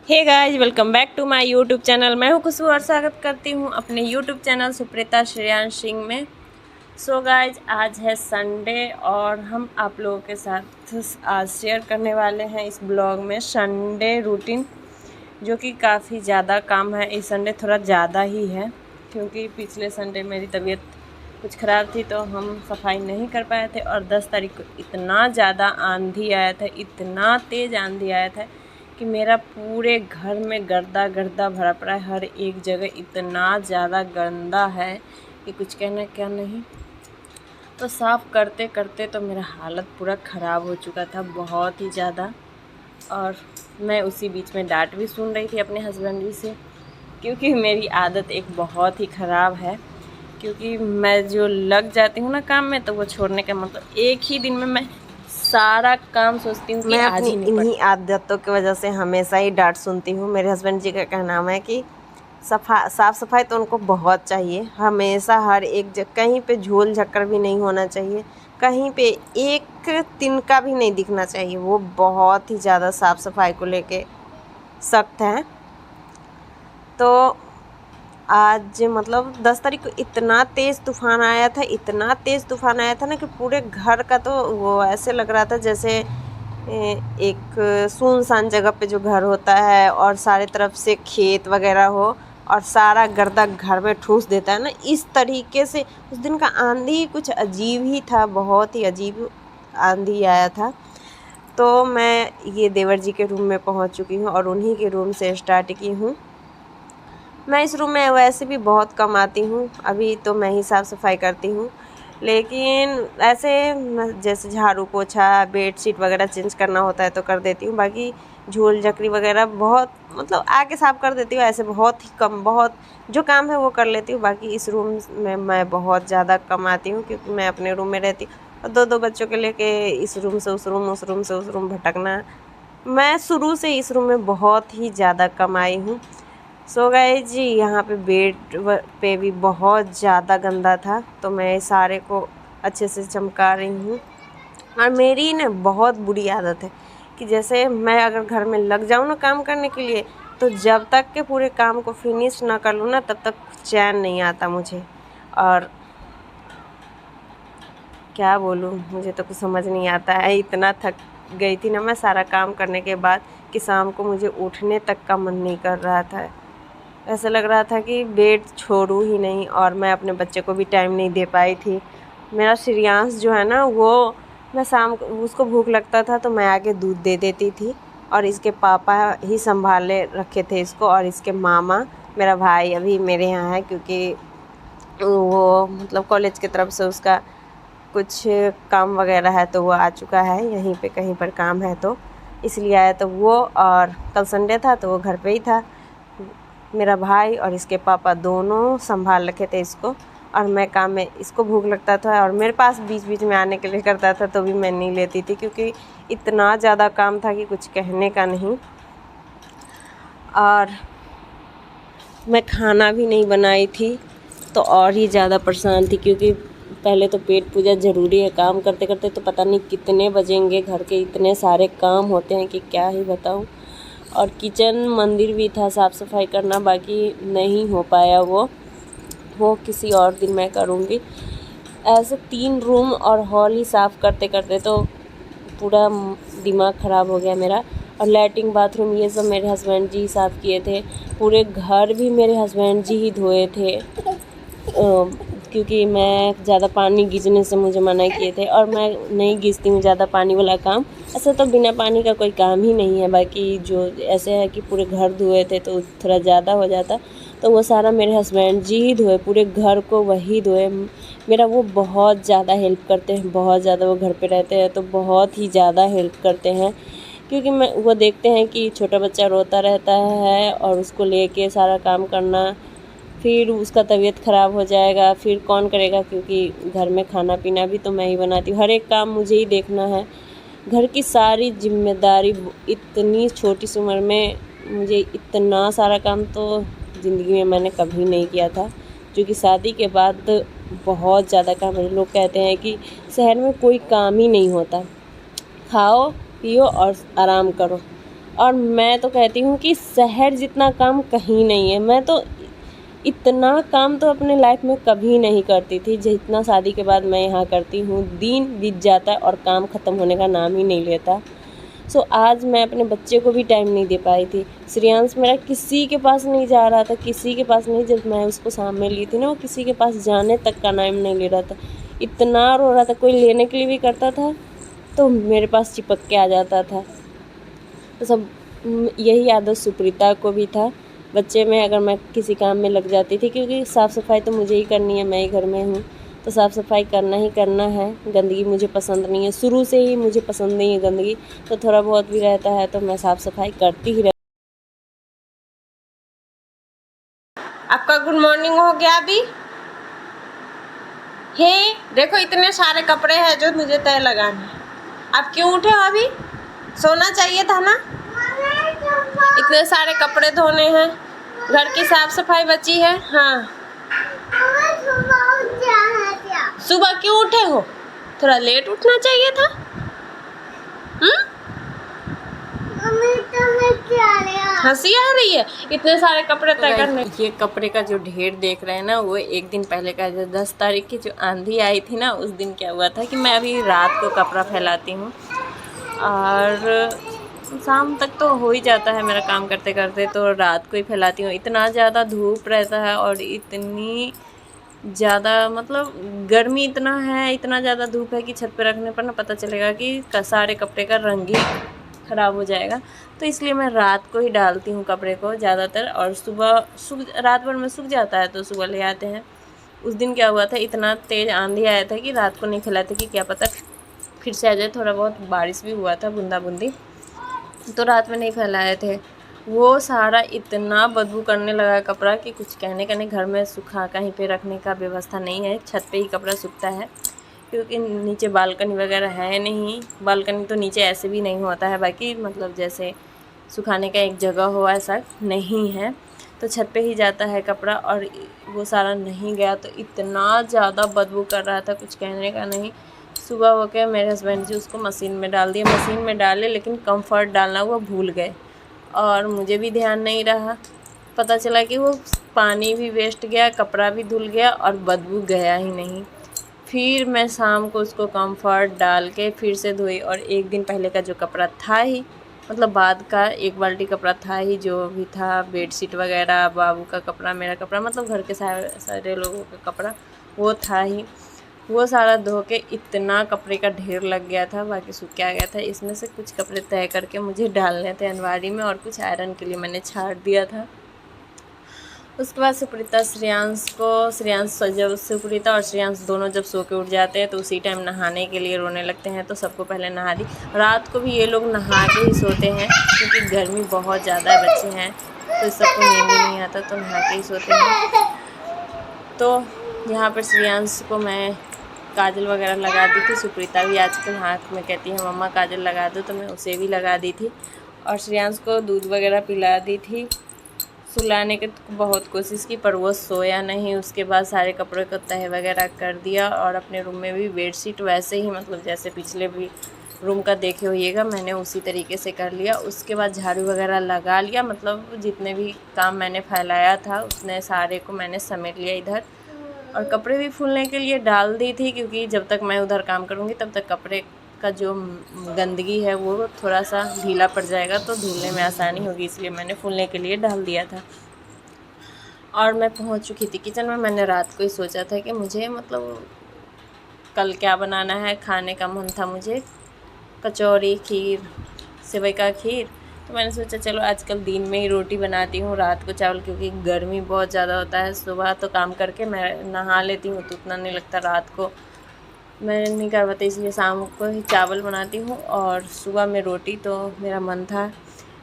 Hey guys, welcome back to my YouTube channel. मैं हूं खुशबू और स्वागत करती हूं अपने यूट्यूब चैनल सुप्रीता श्रेयांश सिंह में। सो गाइस, आज है संडे और हम आप लोगों के साथ आज शेयर करने वाले हैं इस ब्लॉग में संडे रूटीन, जो कि काफ़ी ज़्यादा काम है। इस संडे थोड़ा ज़्यादा ही है क्योंकि पिछले संडे मेरी तबीयत कुछ ख़राब थी तो हम सफाई नहीं कर पाए थे। और 10 तारीख को इतना ज़्यादा आंधी आया था, इतना तेज़ आंधी आया था कि मेरा पूरे घर में गर्दा गर्दा भरा पड़ा है। हर एक जगह इतना ज़्यादा गंदा है कि कुछ कहना क्या नहीं। तो साफ़ करते करते तो मेरा हालत पूरा ख़राब हो चुका था, बहुत ही ज़्यादा। और मैं उसी बीच में डांट भी सुन रही थी अपने हस्बैंड जी से, क्योंकि मेरी आदत एक बहुत ही ख़राब है। क्योंकि मैं जो लग जाती हूँ ना काम में, तो वो छोड़ने का मतलब एक ही दिन में मैं सारा काम सोचती हूँ कि मैं आज अपनी ही निपट। इन्हीं आदतों की वजह से हमेशा ही डांट सुनती हूँ। मेरे हस्बैंड जी का कहना है कि साफ़ सफाई तो उनको बहुत चाहिए, हमेशा हर एक जगह कहीं पे झोल झक्कर भी नहीं होना चाहिए, कहीं पे एक तिनका भी नहीं दिखना चाहिए। वो बहुत ही ज़्यादा साफ़ सफाई को लेके सख्त हैं। तो आज मतलब 10 तारीख को इतना तेज़ तूफ़ान आया था, इतना तेज़ तूफ़ान आया था ना कि पूरे घर का तो वो ऐसे लग रहा था जैसे एक सुनसान जगह पे जो घर होता है और सारे तरफ से खेत वगैरह हो और सारा गर्दा घर में ठूस देता है ना, इस तरीके से उस दिन का आंधी कुछ अजीब ही था, बहुत ही अजीब आंधी आया था। तो मैं ये देवर जी के रूम में पहुंच चुकी हूँ और उन्हीं के रूम से स्टार्ट की हूँ। मैं इस रूम में वैसे भी बहुत कम आती हूँ, अभी तो मैं ही साफ़ सफाई करती हूँ। लेकिन ऐसे जैसे झाड़ू पोछा बेडशीट वगैरह चेंज करना होता है तो कर देती हूँ। बाकी झोल झकरी वगैरह बहुत मतलब आके साफ़ कर देती हूँ, ऐसे बहुत ही कम, बहुत जो काम है वो कर लेती हूँ। बाकी इस रूम में मैं बहुत ज़्यादा कम आती हूँ क्योंकि मैं अपने रूम में रहती हूँ और दो बच्चों के लेके इस रूम से उस रूम, उस रूम से उस रूम भटकना, मैं शुरू से इस रूम में बहुत ही ज़्यादा कम आई हूँ। सो गाइस जी, यहाँ पे बेड पे भी बहुत ज़्यादा गंदा था तो मैं सारे को अच्छे से चमका रही हूँ। और मेरी ना बहुत बुरी आदत है कि जैसे मैं अगर घर में लग जाऊँ ना काम करने के लिए, तो जब तक के पूरे काम को फिनिश ना कर लूँ ना तब तक चैन नहीं आता मुझे। और क्या बोलूँ, मुझे तो कुछ समझ नहीं आता है। इतना थक गई थी ना मैं सारा काम करने के बाद कि शाम को मुझे उठने तक का मन नहीं कर रहा था। ऐसा लग रहा था कि बेड छोड़ूं ही नहीं। और मैं अपने बच्चे को भी टाइम नहीं दे पाई थी। मेरा श्रेयांश जो है ना, वो मैं शाम को उसको भूख लगता था तो मैं आके दूध दे देती थी और इसके पापा ही संभाले रखे थे इसको। और इसके मामा, मेरा भाई अभी मेरे यहाँ है क्योंकि वो मतलब कॉलेज की तरफ से उसका कुछ काम वगैरह है तो वो आ चुका है, यहीं पे कहीं पर काम है तो इसलिए आया। तो वो, और कल संडे था तो वो घर पे ही था। मेरा भाई और इसके पापा दोनों संभाल रखे थे इसको और मैं काम में, इसको भूख लगता था और मेरे पास बीच बीच में आने के लिए करता था तो भी मैं नहीं लेती थी क्योंकि इतना ज़्यादा काम था कि कुछ कहने का नहीं। और मैं खाना भी नहीं बनाई थी तो और ही ज़्यादा परेशान थी क्योंकि पहले तो पेट पूजा ज़रूरी है। काम करते करते तो पता नहीं कितने बजेंगे, घर के इतने सारे काम होते हैं कि क्या ही बताऊँ। और किचन मंदिर भी था साफ़ सफाई करना, बाकी नहीं हो पाया वो किसी और दिन मैं करूँगी। ऐसे 3 रूम और हॉल ही साफ़ करते करते तो पूरा दिमाग ख़राब हो गया मेरा। और लैट्रिन बाथरूम ये सब मेरे हस्बैंड जी साफ़ किए थे। पूरे घर भी मेरे हस्बैंड जी ही धोए थे क्योंकि मैं ज़्यादा पानी गीजने से मुझे मना किए थे और मैं नहीं गीजती हूँ ज़्यादा पानी वाला काम। ऐसा तो बिना पानी का कोई काम ही नहीं है। बाकी जो ऐसे है कि पूरे घर धोए थे तो थोड़ा ज़्यादा हो जाता, तो वो सारा मेरे हस्बैंड जी ही धोए, पूरे घर को वही धोए। मेरा वो बहुत ज़्यादा हेल्प करते हैं, बहुत ज़्यादा। वो घर पे रहते हैं तो बहुत ही ज़्यादा हेल्प करते हैं क्योंकि वो देखते हैं कि छोटा बच्चा रोता रहता है और उसको लेके सारा काम करना, फिर उसका तबीयत ख़राब हो जाएगा, फिर कौन करेगा क्योंकि घर में खाना पीना भी तो मैं ही बनाती हूँ, हर एक काम मुझे ही देखना है। घर की सारी जिम्मेदारी, इतनी छोटी सी उम्र में मुझे इतना सारा काम तो ज़िंदगी में मैंने कभी नहीं किया था, जो कि शादी के बाद बहुत ज़्यादा काम है। लोग कहते हैं कि शहर में कोई काम ही नहीं होता, खाओ पियो और आराम करो, और मैं तो कहती हूँ कि शहर जितना काम कहीं नहीं है। मैं तो इतना काम तो अपने लाइफ में कभी नहीं करती थी जितना शादी के बाद मैं यहाँ करती हूँ। दिन बीत जाता है और काम ख़त्म होने का नाम ही नहीं लेता। सो आज मैं अपने बच्चे को भी टाइम नहीं दे पाई थी। श्रेयांश मेरा किसी के पास नहीं जा रहा था, किसी के पास नहीं। जब मैं उसको सामने ली थी ना, वो किसी के पास जाने तक का नाम नहीं ले रहा था। इतना रो रहा था, कोई लेने के लिए भी करता था तो मेरे पास चिपक के आ जाता था। तो सब यही आदत सुप्रीता को भी था। बच्चे में अगर मैं किसी काम में लग जाती थी, क्योंकि साफ़ सफाई तो मुझे ही करनी है, मैं ही घर में हूँ, तो साफ़ सफाई करना ही करना है। गंदगी मुझे पसंद नहीं है, शुरू से ही मुझे पसंद नहीं है गंदगी। तो थोड़ा बहुत भी रहता है तो मैं साफ़ सफाई करती ही रहती। आपका गुड मॉर्निंग हो गया अभी? हे देखो, इतने सारे कपड़े हैं जो मुझे तय लगाने हैं। आप क्यों उठे हो अभी? सोना चाहिए था ना। इतने सारे कपड़े धोने हैं, घर की साफ सफाई बची है। हाँ, सुबह क्यों उठे हो? थोड़ा लेट उठना चाहिए था। हंसी आ रही है? इतने सारे कपड़े तय करने। ये कपड़े का जो ढेर देख रहे हैं ना, वो एक दिन पहले का, जो 10 तारीख की जो आंधी आई थी ना, उस दिन क्या हुआ था कि मैं अभी रात को कपड़ा फैलाती हूँ और शाम तक तो हो ही जाता है मेरा काम करते करते, तो रात को ही फैलाती हूँ। इतना ज़्यादा धूप रहता है और इतनी ज़्यादा मतलब गर्मी इतना है, इतना ज़्यादा धूप है कि छत पे रखने पर ना पता चलेगा कि सारे कपड़े का रंग ही ख़राब हो जाएगा। तो इसलिए मैं रात को ही डालती हूँ कपड़े को ज़्यादातर, और सुबह रात भर में सूख जाता है तो सुबह ले आते हैं। उस दिन क्या हुआ था, इतना तेज़ आंधी आया था कि रात को नहीं फैलाए थे कि क्या पता फिर से आ जाए। थोड़ा बहुत बारिश भी हुआ था, बूंदा बूंदी, तो रात में नहीं फैलाए थे। वो सारा इतना बदबू करने लगा कपड़ा कि कुछ कहने का नहीं। घर में सूखा कहीं पे रखने का व्यवस्था नहीं है, छत पे ही कपड़ा सूखता है, क्योंकि नीचे बालकनी वगैरह है नहीं। बालकनी तो नीचे ऐसे भी नहीं होता है, बाकी मतलब जैसे सुखाने का एक जगह हो ऐसा नहीं है, तो छत पे ही जाता है कपड़ा। और वो सारा नहीं गया तो इतना ज़्यादा बदबू कर रहा था, कुछ कहने का नहीं। सुबह होकर मेरे हस्बैंड जी उसको मशीन में डाल दिए। मशीन में डाले लेकिन कंफर्ट डालना वो भूल गए और मुझे भी ध्यान नहीं रहा। पता चला कि वो पानी भी वेस्ट गया, कपड़ा भी धुल गया और बदबू गया ही नहीं। फिर मैं शाम को उसको कंफर्ट डाल के फिर से धोई, और एक दिन पहले का जो कपड़ा था ही, मतलब बाद का 1 बाल्टी कपड़ा था ही, जो भी था बेडशीट वगैरह, बाबू का कपड़ा, मेरा कपड़ा, मतलब घर के सारे लोगों का कपड़ा वो था ही। वो सारा धो के इतना कपड़े का ढेर लग गया था, बाकी सूख के आ गया था। इसमें से कुछ कपड़े तय करके मुझे डालने थे अलमारी में, और कुछ आयरन के लिए मैंने छाड़ दिया था। उसके बाद श्रेयांश जब सुप्रीता और श्रेयांश दोनों जब सो के उठ जाते हैं तो उसी टाइम नहाने के लिए रोने लगते हैं, तो सबको पहले नहा दी। रात को भी ये लोग नहा के ही सोते हैं, क्योंकि गर्मी बहुत ज़्यादा है, बच्चे हैं तो सबको नींद ही नहीं आता, तो नहा के ही सोते हैं। तो यहाँ पर श्रेयांश को मैं काजल वगैरह लगा दी थी। सुप्रीता भी आजकल हाथ में कहती है मम्मा काजल लगा दो, तो मैं उसे भी लगा दी थी। और श्रेयांश को दूध वगैरह पिला दी थी। सुलाने की बहुत कोशिश की पर वो सोया नहीं। उसके बाद सारे कपड़े को तह वगैरह कर दिया, और अपने रूम में भी बेडशीट वैसे ही, मतलब जैसे पिछले भी रूम का देखे होइएगा, मैंने उसी तरीके से कर लिया। उसके बाद झाड़ू वगैरह लगा लिया, मतलब जितने भी काम मैंने फैलाया था उसने सारे को मैंने समेट लिया इधर। और कपड़े भी फूलने के लिए डाल दी थी, क्योंकि जब तक मैं उधर काम करूँगी तब तक कपड़े का जो गंदगी है वो थोड़ा सा ढीला पड़ जाएगा, तो धुलने में आसानी होगी, इसलिए मैंने फूलने के लिए डाल दिया था। और मैं पहुंच चुकी थी किचन में। मैंने रात को ही सोचा था कि मुझे मतलब कल क्या बनाना है, खाने का मन था मुझे, कचौरी, खीर, सेवई का खीर। तो मैंने सोचा चलो आजकल दिन में ही रोटी बनाती हूँ, रात को चावल, क्योंकि गर्मी बहुत ज़्यादा होता है। सुबह तो काम करके मैं नहा लेती हूँ तो उतना नहीं लगता, रात को मैं नहीं कर पाती, इसलिए शाम को ही चावल बनाती हूँ और सुबह में रोटी। तो मेरा मन था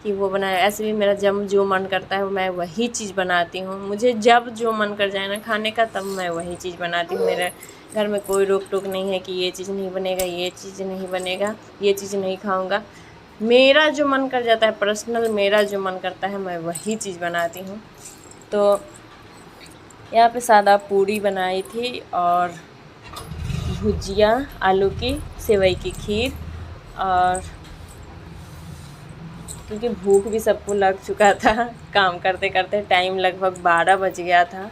कि वो बनाए। ऐसे भी मेरा जब जो मन करता है मैं वही चीज़ बनाती हूँ। मुझे जब जो मन कर जाए ना खाने का, तब मैं वही चीज़ बनाती हूँ। मेरे घर में कोई रोक टोक नहीं है कि ये चीज़ नहीं बनेगा, ये चीज़ नहीं बनेगा, ये चीज़ नहीं खाऊँगा। मेरा जो मन कर जाता है, पर्सनल मेरा जो मन करता है, मैं वही चीज़ बनाती हूँ। तो यहाँ पे सादा पूड़ी बनाई थी और भुजिया, आलू की, सेवई की खीर, और क्योंकि भूख भी सबको लग चुका था। काम करते करते टाइम लगभग 12 बज गया था।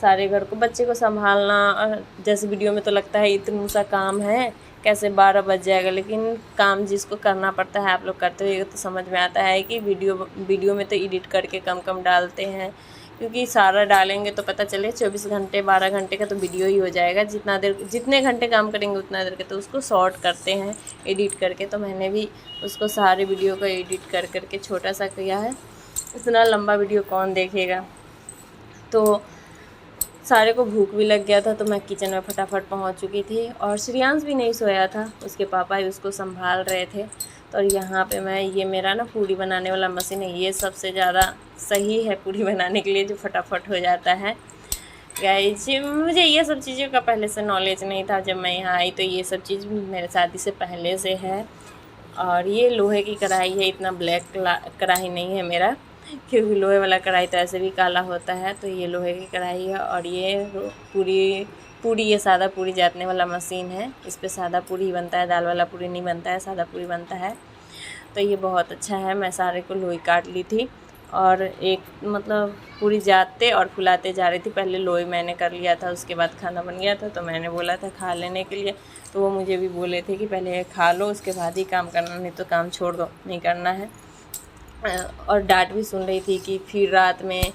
सारे घर को बच्चे को संभालना, जैसे वीडियो में तो लगता है इतना सा काम है कैसे 12 बज जाएगा, लेकिन काम जिसको करना पड़ता है, आप लोग करते हुए तो समझ में आता है कि वीडियो में तो एडिट करके कम कम डालते हैं, क्योंकि सारा डालेंगे तो पता चले 24 घंटे 12 घंटे का तो वीडियो ही हो जाएगा। जितने घंटे काम करेंगे उतना देर के तो उसको शॉर्ट करते हैं एडिट करके। तो मैंने भी उसको सारे वीडियो को एडिट कर करके छोटा सा किया है। इतना लंबा वीडियो कौन देखेगा। तो सारे को भूख भी लग गया था, तो मैं किचन में फटाफट पहुंच चुकी थी। और श्रेयांश भी नहीं सोया था, उसके पापा ही उसको संभाल रहे थे। तो यहाँ पे मैं, ये मेरा ना पूड़ी बनाने वाला मशीन है, ये सबसे ज़्यादा सही है पूड़ी बनाने के लिए, जो फटाफट हो जाता है। गाइस, मुझे ये सब चीज़ों का पहले से नॉलेज नहीं था। जब मैं यहाँ आई तो ये सब चीज़ मेरे शादी से पहले से है। और ये लोहे की कढ़ाई है, इतना ब्लैक कढ़ाई नहीं है मेरा, क्योंकि लोहे वाला कढ़ाई तो ऐसे भी काला होता है। तो ये लोहे की कढ़ाई है। और ये पूड़ी ये सादा पूड़ी जातने वाला मशीन है। इस पे सादा पूड़ी ही बनता है, दाल वाला पूड़ी नहीं बनता है, सादा पूड़ी बनता है। तो ये बहुत अच्छा है। मैं सारे को लोई काट ली थी और एक मतलब पूरी जाते और फुलाते जा रही थी। पहले लोई मैंने कर लिया था, उसके बाद खाना बन गया था। तो मैंने बोला था खा लेने के लिए, तो वो मुझे भी बोले थे कि पहले खा लो उसके बाद ही काम करना, नहीं तो काम छोड़ दो, नहीं करना है। और डांट भी सुन रही थी कि फिर रात में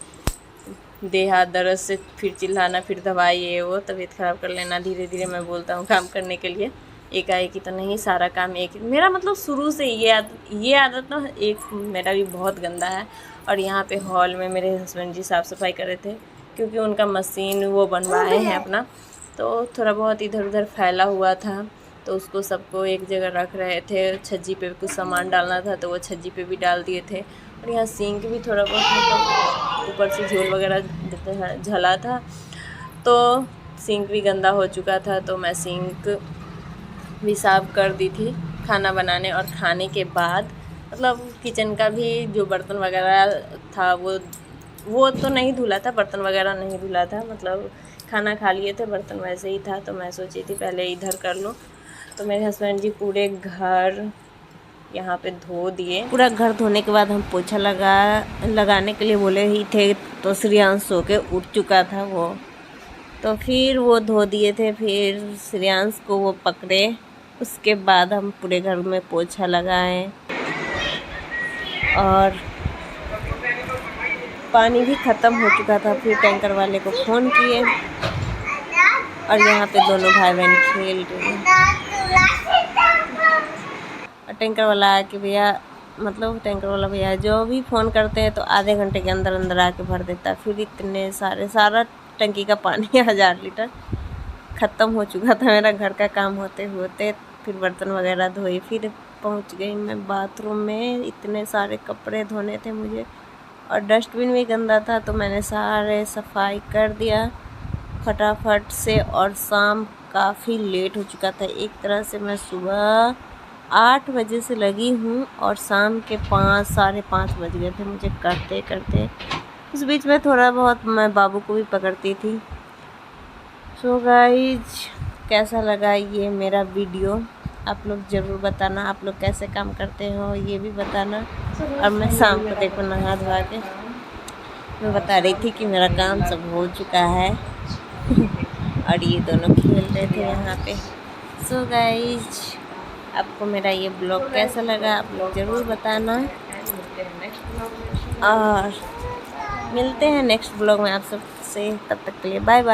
देह हाथ दर्द से फिर चिल्लाना, फिर दवाई, ये वो तबीयत ख़राब कर लेना। धीरे धीरे मैं बोलता हूँ काम करने के लिए, एकाएक ही तो नहीं, सारा काम एक मेरा मतलब शुरू से ये आदत ना एक मेरा भी बहुत गंदा है। और यहाँ पे हॉल में मेरे हस्बैंड जी साफ़ सफाई कर रहे थे, क्योंकि उनका मशीन वो बनवाए हैं अपना, तो थोड़ा बहुत इधर उधर फैला हुआ था। तो उसको सबको एक जगह रख रहे थे। छज्जी पे कुछ सामान डालना था तो वो छज्जी पे भी डाल दिए थे। और यहाँ सिंक भी थोड़ा बहुत मतलब ऊपर से झोल वगैरह झला था, तो सिंक भी गंदा हो चुका था। तो मैं सिंक भी साफ़ कर दी थी खाना बनाने और खाने के बाद। मतलब किचन का भी जो बर्तन वगैरह था वो तो नहीं धुला था, बर्तन वगैरह नहीं धुला था, मतलब खाना खा लिए थे, बर्तन वैसे ही था। तो मैं सोची थी पहले इधर कर लूँ। तो मेरे हस्बैंड जी पूरे घर यहाँ पे धो दिए। पूरा घर धोने के बाद हम पोछा लगाने के लिए बोले ही थे, तो श्रेयांश सो के उठ चुका था वो, तो फिर वो धो दिए थे। फिर श्रेयांश को वो पकड़े, उसके बाद हम पूरे घर में पोछा लगाए। और पानी भी ख़त्म हो चुका था। फिर टैंकर वाले को फ़ोन किए और यहाँ पे दोनों भाई बहन खेल रहे हैं। और टैंकर वाला आके भैया, मतलब टैंकर वाला भैया जो भी फ़ोन करते हैं तो आधे घंटे के अंदर अंदर आके भर देता है। फिर इतने सारा टंकी का पानी 1000 लीटर ख़त्म हो चुका था मेरा घर का काम होते होते। फिर बर्तन वगैरह धोए, फिर पहुंच गई मैं बाथरूम में। इतने सारे कपड़े धोने थे मुझे और डस्टबिन भी गंदा था, तो मैंने सारे सफाई कर दिया फटाफट से। और शाम काफ़ी लेट हो चुका था। एक तरह से मैं सुबह 8 बजे से लगी हूँ और शाम के 5 साढ़े 5 बज गए थे मुझे करते करते। उस बीच में थोड़ा बहुत मैं बाबू को भी पकड़ती थी। सो गाइज, कैसा लगा ये मेरा वीडियो आप लोग ज़रूर बताना। आप लोग कैसे काम करते हो ये भी बताना। और मैं शाम को देखो नहा धोआ के मैं बता रही थी कि मेरा काम सब हो चुका है। और ये दोनों खेल रहे थे यहाँ पे। सो गाइज, आपको मेरा ये ब्लॉग कैसा लगा आप लोग ज़रूर बताना। और मिलते हैं नेक्स्ट ब्लॉग में आप सबसे, तब तक के लिए बाय बाय।